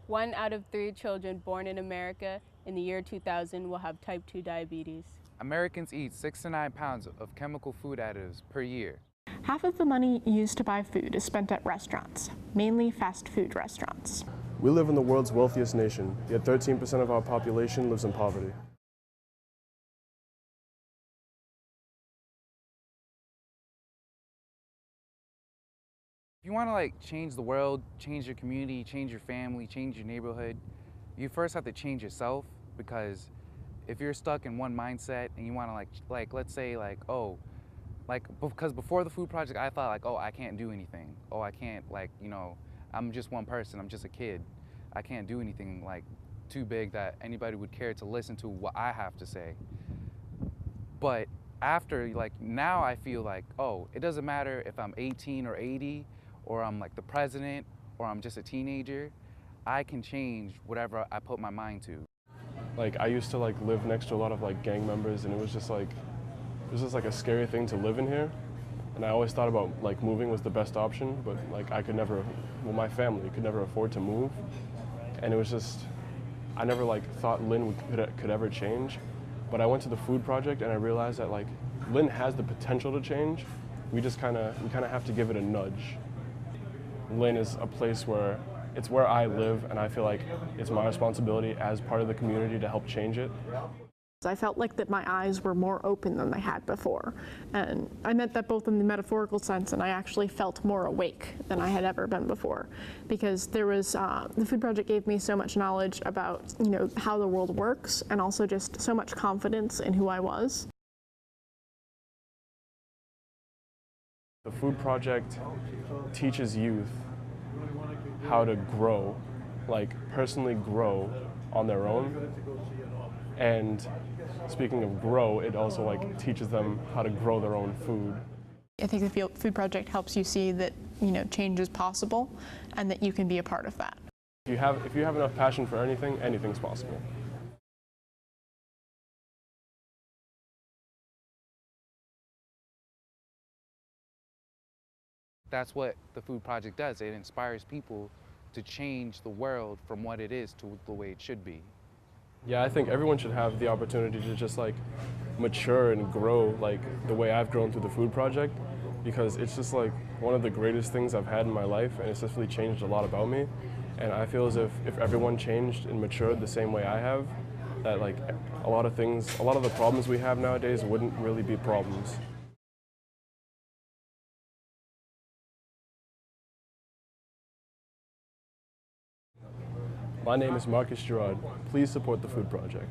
1 out of 3 children born in America in the year 2000 will have type 2 diabetes. Americans eat 6 to 9 pounds of chemical food additives per year. Half of the money used to buy food is spent at restaurants, mainly fast food restaurants. We live in the world's wealthiest nation, yet 13% of our population lives in poverty. If you want to change the world, change your community, change your family, change your neighborhood, you first have to change yourself, because if you're stuck in one mindset and you want to let's say because before the food project I thought oh, I can't do anything. Oh, I can't I'm just one person, I'm just a kid. I can't do anything too big that anybody would care to listen to what I have to say. But after now I feel oh, it doesn't matter if I'm 18 or 80 or I'm the president or I'm just a teenager. I can change whatever I put my mind to. I used to live next to a lot of gang members, and it was just a scary thing to live in here. And I always thought about moving was the best option, but I could never, my family could never afford to move. And it was just, I never thought Lynn could ever change. But I went to the food project and I realized that Lynn has the potential to change. We kind of have to give it a nudge. Lynn is a place where it's where I live, and I feel like it's my responsibility as part of the community to help change it. I felt that my eyes were more open than they had before. And I meant that both in the metaphorical sense, and I actually felt more awake than I had ever been before. Because there was, the food project gave me so much knowledge about, how the world works, and also just so much confidence in who I was. The food project teaches youth how to grow, personally grow on their own. And speaking of grow, it also teaches them how to grow their own food. I think the food project helps you see that change is possible, and that you can be a part of that. If you have enough passion for anything, anything's possible. That's what the food project does. It inspires people to change the world from what it is to the way it should be. Yeah, I think everyone should have the opportunity to just mature and grow the way I've grown through the food project, because it's just one of the greatest things I've had in my life, and it's just really changed a lot about me. And I feel as if everyone changed and matured the same way I have, that a lot of the problems we have nowadays wouldn't really be problems. My name is Marcus Gerard. Please support the food project.